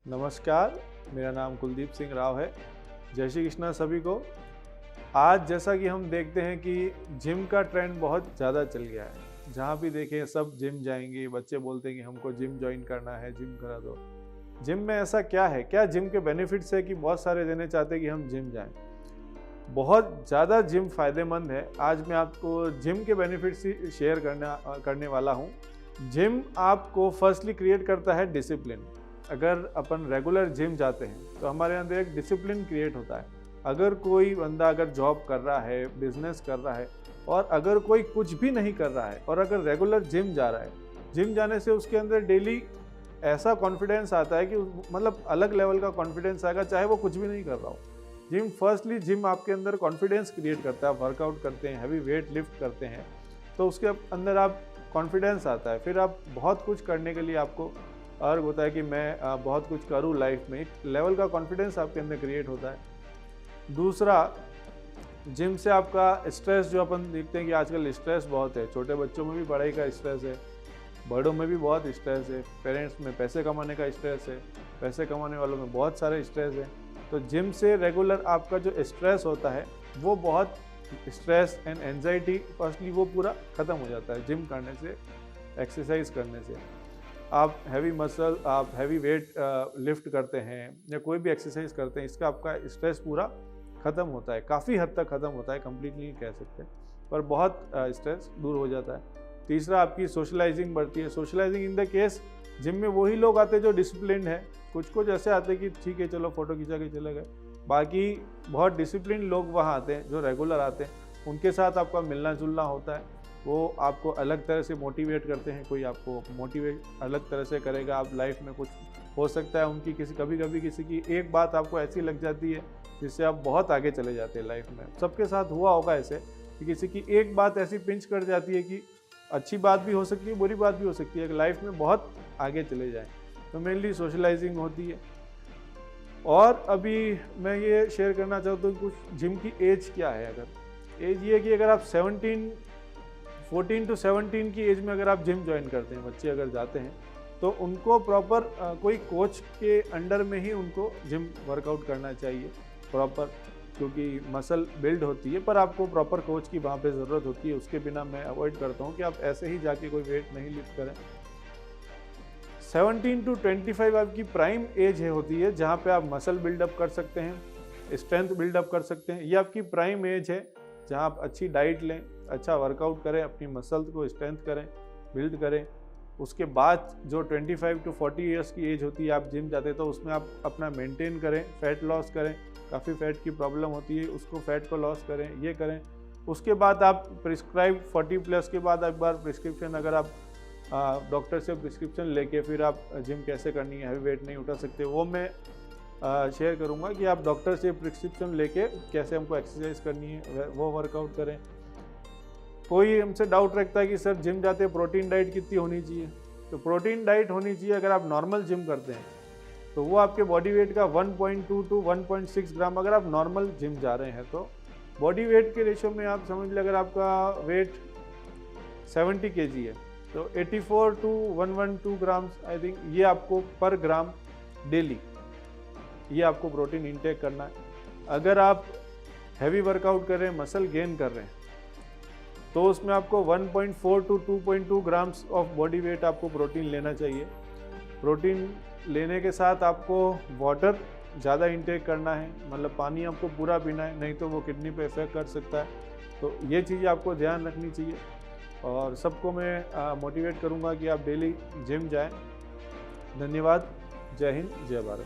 नमस्कार, मेरा नाम कुलदीप सिंह राव है। जय श्री कृष्णा सभी को। आज जैसा कि हम देखते हैं कि जिम का ट्रेंड बहुत ज़्यादा चल गया है। जहाँ भी देखें सब जिम जाएंगे, बच्चे बोलते हैं कि हमको जिम ज्वाइन करना है, जिम करा दो। जिम में ऐसा क्या है, क्या जिम के बेनिफिट्स है कि बहुत सारे देने चाहते हैं कि हम जिम जाएं। बहुत ज़्यादा जिम फ़ायदेमंद है। आज मैं आपको जिम के बेनिफिट्स ही शेयर करने वाला हूँ। जिम आपको फर्स्टली क्रिएट करता है डिसिप्लिन। अगर अपन रेगुलर जिम जाते हैं तो हमारे अंदर एक डिसिप्लिन क्रिएट होता है। अगर कोई बंदा अगर जॉब कर रहा है, बिजनेस कर रहा है, और अगर कोई कुछ भी नहीं कर रहा है और अगर रेगुलर जिम जा रहा है, जिम जाने से उसके अंदर डेली ऐसा कॉन्फिडेंस आता है कि मतलब अलग लेवल का कॉन्फिडेंस आएगा, चाहे वो कुछ भी नहीं कर रहा हो। जिम आपके अंदर कॉन्फिडेंस क्रिएट करता है। वर्कआउट करते हैं, हैवी वेट लिफ्ट करते हैं, तो उसके अंदर आप कॉन्फिडेंस आता है। फिर आप बहुत कुछ करने के लिए आपको अर्ग होता है कि मैं बहुत कुछ करूँ लाइफ में। एक लेवल का कॉन्फिडेंस आपके अंदर क्रिएट होता है। दूसरा, जिम से आपका स्ट्रेस, जो अपन देखते हैं कि आजकल स्ट्रेस बहुत है, छोटे बच्चों में भी पढ़ाई का स्ट्रेस है, बड़ों में भी बहुत स्ट्रेस है, पेरेंट्स में पैसे कमाने का स्ट्रेस है, पैसे कमाने वालों में बहुत सारे स्ट्रेस है। तो जिम से रेगुलर आपका जो स्ट्रेस होता है, वो बहुत स्ट्रेस एंड एंजाइटी फर्स्टली वो पूरा ख़त्म हो जाता है जिम करने से, एक्सरसाइज करने से। आप हैवी वेट लिफ्ट करते हैं या कोई भी एक्सरसाइज करते हैं, इसका आपका स्ट्रेस पूरा ख़त्म होता है, काफ़ी हद तक ख़त्म होता है, कंप्लीटली नहीं कह सकते, पर बहुत स्ट्रेस दूर हो जाता है। तीसरा, आपकी सोशलाइजिंग बढ़ती है। Socializing in the case, gym में वही लोग आते हैं जो डिसिप्लिन है। कुछ ऐसे आते हैं कि ठीक है चलो फ़ोटो खिंचा के चले गए, बाकी बहुत डिसिप्लिन लोग वहाँ आते हैं जो रेगुलर आते हैं। उनके साथ आपका मिलना जुलना होता है, वो आपको अलग तरह से मोटिवेट करते हैं। कोई आपको मोटिवेट अलग तरह से करेगा, आप लाइफ में कुछ हो सकता है उनकी कभी कभी किसी की एक बात आपको ऐसी लग जाती है जिससे आप बहुत आगे चले जाते हैं लाइफ में। सबके साथ हुआ होगा ऐसे कि किसी की एक बात ऐसी पिंच कर जाती है कि अच्छी बात भी हो सकती है, बुरी बात भी हो सकती है, कि लाइफ में बहुत आगे चले जाएँ। तो मेनली सोशलाइजिंग होती है। और अभी मैं ये शेयर करना चाहता हूँ कुछ जिम की एज क्या है। अगर एज ये है कि अगर आप 14 to 17 की एज में अगर आप जिम ज्वाइन करते हैं, बच्चे अगर जाते हैं, तो उनको प्रॉपर कोई कोच के अंडर में ही उनको जिम वर्कआउट करना चाहिए प्रॉपर, क्योंकि मसल बिल्ड होती है, पर आपको प्रॉपर कोच की वहाँ पे ज़रूरत होती है। उसके बिना मैं अवॉइड करता हूँ कि आप ऐसे ही जाके कोई वेट नहीं लिफ्ट करें। 17 to 25 आपकी प्राइम एज होती है जहाँ पे आप मसल बिल्डअप कर सकते हैं, स्ट्रेंथ बिल्डअप कर सकते हैं। ये आपकी प्राइम एज है जहाँ आप अच्छी डाइट लें, अच्छा वर्कआउट करें, अपनी मसल को स्ट्रेंथ करें, बिल्ड करें। उसके बाद जो 25 to 40 ईयर्स की एज होती है, आप जिम जाते हैं, तो उसमें आप अपना मेंटेन करें, फैट लॉस करें। काफ़ी फैट की प्रॉब्लम होती है, उसको फैट को लॉस करें, ये करें। उसके बाद आप प्रिस्क्राइब 40 प्लस के बाद एक बार प्रिस्क्रिप्शन, अगर आप डॉक्टर से प्रिस्क्रिप्शन लेके फिर आप जिम कैसे करनी है, हैवी वेट नहीं उठा सकते, वो मैं शेयर करूँगा कि आप डॉक्टर से प्रिस्क्रिप्शन लेके कैसे हमको एक्सरसाइज करनी है वो वर्कआउट करें। कोई हमसे डाउट रखता है कि सर जिम जाते हैं प्रोटीन डाइट कितनी होनी चाहिए, तो प्रोटीन डाइट होनी चाहिए, अगर आप नॉर्मल जिम करते हैं तो वो आपके बॉडी वेट का 1.2 to 1.6 ग्राम, अगर आप नॉर्मल जिम जा रहे हैं तो बॉडी वेट के रेशो में आप समझ लें, अगर आपका वेट 70 kg है तो 84 to 112 ग्राम्स आई थिंक, ये आपको पर ग्राम डेली ये आपको प्रोटीन इंटेक करना है। अगर आप हैवी वर्कआउट कर रहे हैं, मसल गेन कर रहे हैं, तो उसमें आपको 1.4 to 2.2 grams of body weight आपको प्रोटीन लेना चाहिए। प्रोटीन लेने के साथ आपको वाटर ज़्यादा इंटेक करना है, मतलब पानी आपको पूरा पीना है, नहीं तो वो किडनी पे इफेक्ट कर सकता है। तो ये चीज़ें आपको ध्यान रखनी चाहिए, और सबको मैं मोटिवेट करूँगा कि आप डेली जिम जाएं। धन्यवाद। जय हिंद, जय भारत।